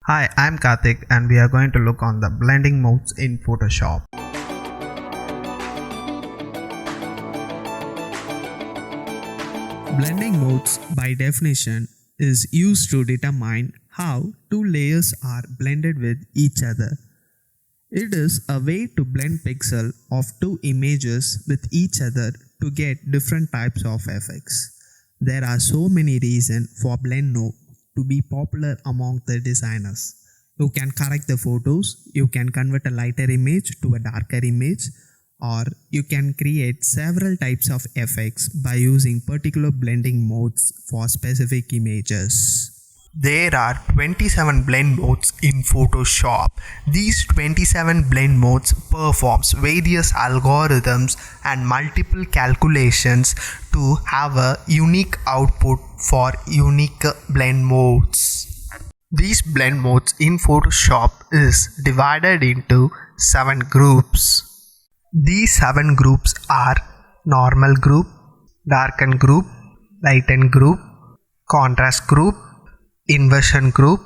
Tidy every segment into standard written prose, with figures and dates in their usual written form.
Hi, I'm Karthik and we are going to look on the blending modes in Photoshop. Blending modes by definition is used to determine how two layers are blended with each other. It is a way to blend pixels of two images with each other to get different types of effects. There are so many reasons for blend mode to be popular among the designers. You can correct the photos, you can convert a lighter image to a darker image, or you can create several types of effects by using particular blending modes for specific images. There are 27 blend modes in Photoshop. These 27 blend modes performs various algorithms and multiple calculations to have a unique output for unique blend modes. These blend modes in Photoshop is divided into 7 groups. These 7 groups are normal group, darken group, lighten group, contrast group, inversion group,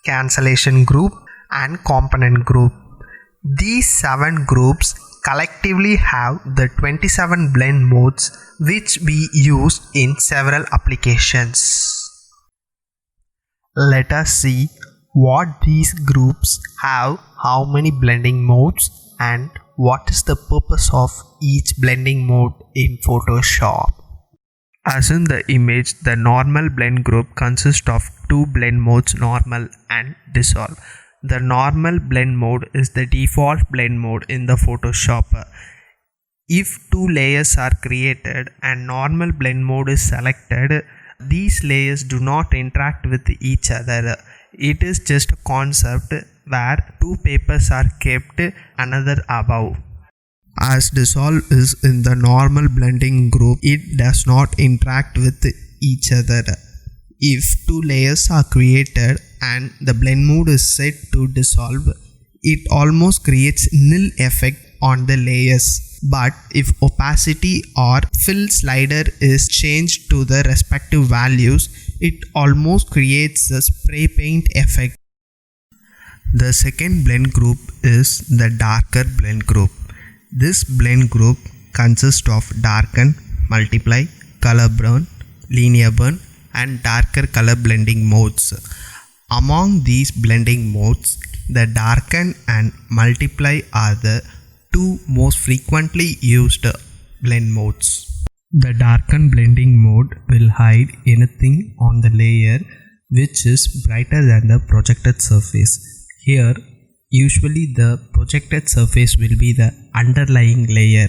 cancellation group, and component group. These 7 groups collectively have the 27 blend modes which we use in several applications. Let us see what these groups have, how many blending modes, and what is the purpose of each blending mode in Photoshop. As in the image, the normal blend group consists of two blend modes, normal and dissolve. The normal blend mode is the default blend mode in the Photoshop. If two layers are created and normal blend mode is selected, these layers do not interact with each other. It is just a concept where two papers are kept another above. As dissolve is in the normal blending group, it does not interact with each other. If two layers are created and the blend mode is set to dissolve, it almost creates nil effect on the layers. But if opacity or fill slider is changed to the respective values, it almost creates a spray paint effect. The second blend group is the darker blend group. This blend group consists of darken, multiply, color burn, linear burn, and darker color blending modes. Among these blending modes, the darken and multiply are the two most frequently used blend modes. The darken blending mode will hide anything on the layer which is brighter than the projected surface. Here, usually the projected surface will be the underlying layer.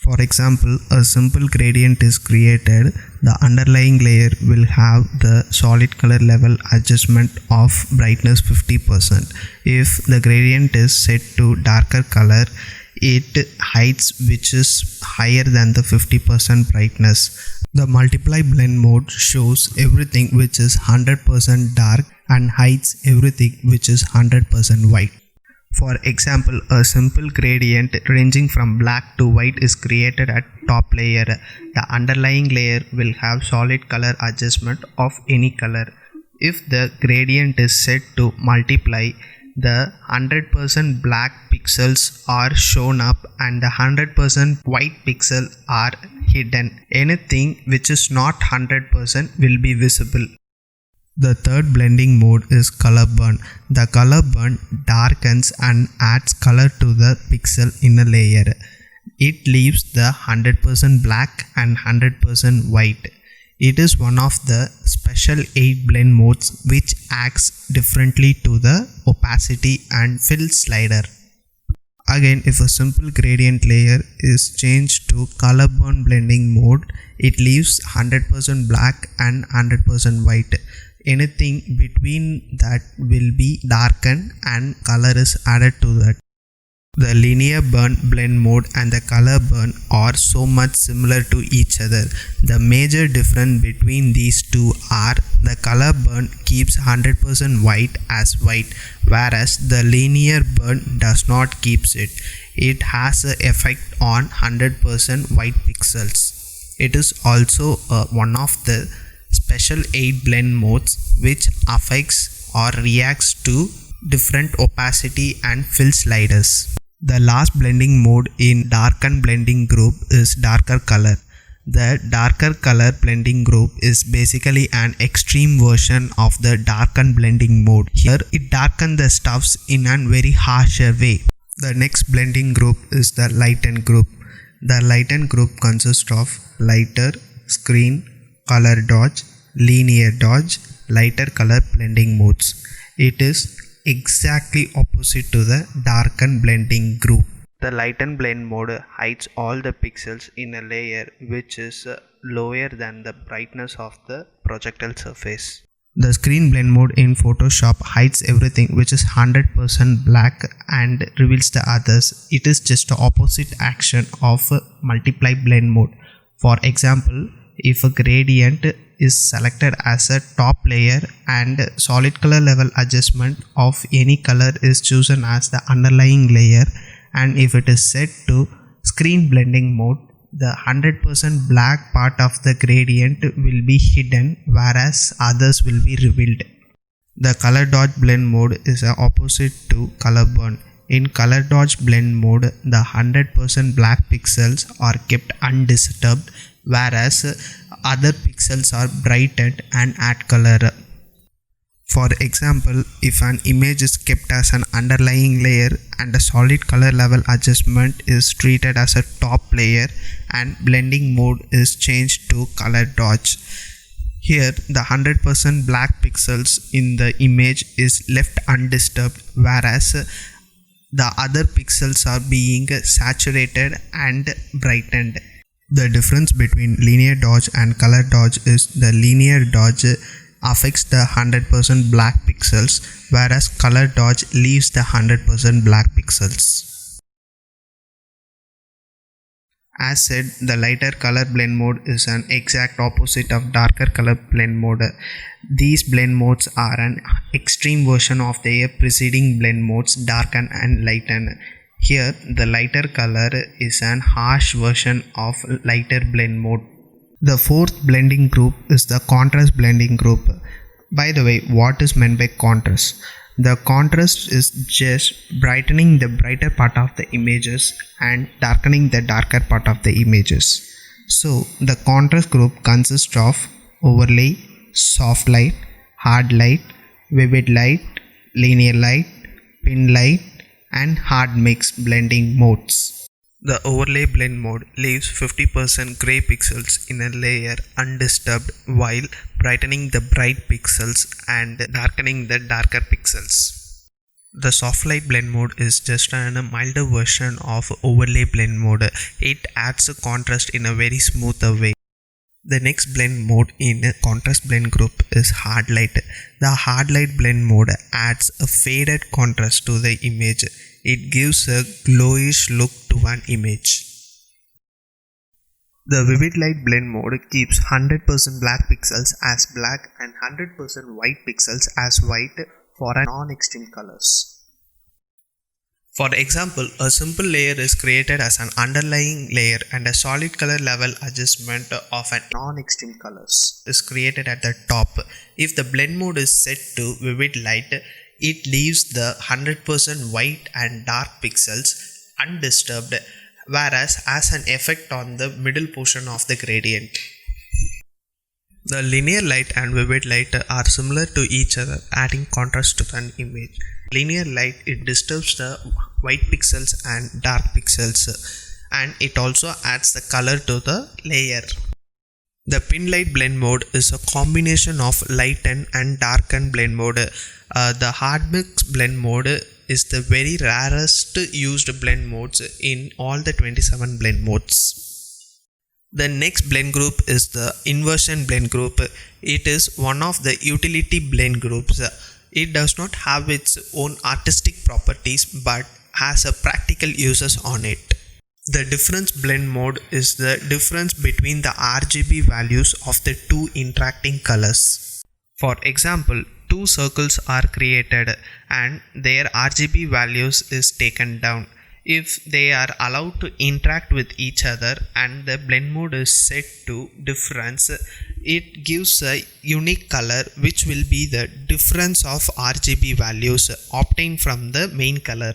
For example, a simple gradient is created, the underlying layer will have the solid color level adjustment of brightness 50%. If the gradient is set to darker color, it hides which is higher than the 50% brightness. The multiply blend mode shows everything which is 100% dark and hides everything which is 100% white. For example, a simple gradient ranging from black to white is created at top layer. The underlying layer will have solid color adjustment of any color. If the gradient is set to multiply, the 100% black pixels are shown up and the 100% white pixels are hidden. Anything which is not 100% will be visible. The third blending mode is color burn. The color burn darkens and adds color to the pixel in a layer. It leaves the 100% black and 100% white. It is one of the special 8 blend modes which acts differently to the opacity and fill slider. Again, if a simple gradient layer is changed to color burn blending mode, it leaves 100% black and 100% white. Anything between that will be darkened and color is added to that. The linear burn blend mode and the color burn are so much similar to each other. The major difference between these two are the color burn keeps 100% white as white, whereas the linear burn does not keeps it. It has an effect on 100% white pixels. It is also one of the special 8 blend modes which affects or reacts to different opacity and fill sliders. The last blending mode in darken blending group is darker color. The darker color blending group is basically an extreme version of the darken blending mode. Here it darkens the stuffs in a very harsher way. The next blending group is the lighten group. The lighten group consists of lighter, screen, color dodge, linear dodge, lighter color blending modes. It is exactly opposite to the darken blending group. The lighten blend mode hides all the pixels in a layer which is lower than the brightness of the projectile surface. The screen blend mode in Photoshop hides everything which is 100% black and reveals the others. It is just the opposite action of multiply blend mode. For example, if a gradient is selected as a top layer and solid color level adjustment of any color is chosen as the underlying layer, and if it is set to screen blending mode, the 100% black part of the gradient will be hidden whereas others will be revealed. The color dodge blend mode is opposite to color burn. In color dodge blend mode, the 100% black pixels are kept undisturbed whereas other pixels are brightened and add color. For example, if an image is kept as an underlying layer and a solid color level adjustment is treated as a top layer and blending mode is changed to color dodge. Here the 100% black pixels in the image is left undisturbed whereas the other pixels are being saturated and brightened. The difference between linear dodge and color dodge is the linear dodge affects the 100% black pixels whereas color dodge leaves the 100% black pixels. As said, the lighter color blend mode is an exact opposite of darker color blend mode. These blend modes are an extreme version of their preceding blend modes darken and lighten. Here the lighter color is an harsh version of lighter blend mode. The fourth blending group is the contrast blending group. By the way, what is meant by contrast? The contrast is just brightening the brighter part of the images and darkening the darker part of the images. So the contrast group consists of overlay, soft light, hard light, vivid light, linear light, pin light, and hard mix blending modes. The overlay blend mode leaves 50% gray pixels in a layer undisturbed while brightening the bright pixels and darkening the darker pixels. The soft light blend mode is just a milder version of overlay blend mode. It adds a contrast in a very smoother way. The next blend mode in a contrast blend group is hard light. The hard light blend mode adds a faded contrast to the image. It gives a glowish look to an image. The vivid light blend mode keeps 100% black pixels as black and 100% white pixels as white for non-extreme colors. For example, a simple layer is created as an underlying layer and a solid color level adjustment of a non-extreme colors is created at the top. If the blend mode is set to vivid light, it leaves the 100% white and dark pixels undisturbed, whereas as an effect on the middle portion of the gradient. The linear light and vivid light are similar to each other, adding contrast to an image. Linear light, it disturbs the white pixels and dark pixels, and it also adds the color to the layer. The pin light blend mode is a combination of lighten and darken blend mode. The hard mix blend mode is the very rarest used blend modes in all the 27 blend modes. The next blend group is the inversion blend group. It is one of the utility blend groups. It does not have its own artistic properties but has a practical uses on it. The difference blend mode is the difference between the RGB values of the two interacting colors. For example, two circles are created and their RGB values is taken down. if they are allowed to interact with each other and the blend mode is set to difference, it gives a unique color which will be the difference of RGB values obtained from the main color.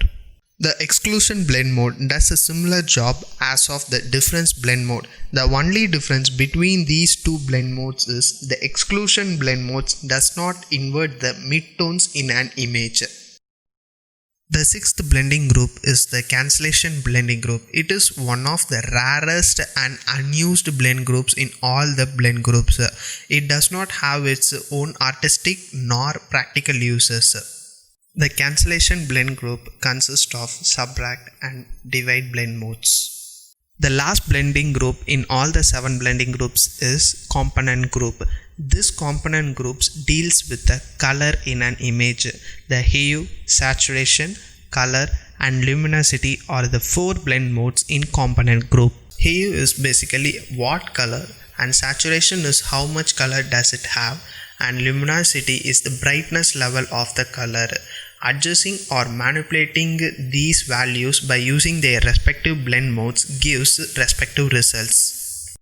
The exclusion blend mode does a similar job as of the difference blend mode. The only difference between these two blend modes is the exclusion blend mode does not invert the midtones in an image. The sixth blending group is the cancellation blending group. It is one of the rarest and unused blend groups in all the blend groups. It does not have its own artistic nor practical uses. The cancellation blend group consists of subtract and divide blend modes. The last blending group in all the 7 blending groups is component group. This component groups deals with the color in an image. The hue, saturation, color and luminosity are the 4 blend modes in component group. Hue is basically what color, and saturation is how much color does it have, and luminosity is the brightness level of the color. Adjusting or manipulating these values by using their respective blend modes gives respective results.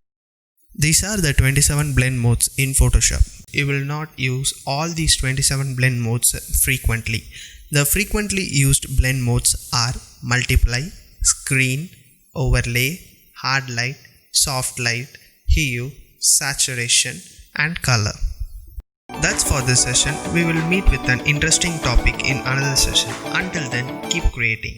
These are the 27 blend modes in Photoshop. You will not use all these 27 blend modes frequently. The frequently used blend modes are multiply, screen, overlay, hard light, soft light, hue, saturation and color. That's for this session. We will meet with an interesting topic in another session. Until then, keep creating.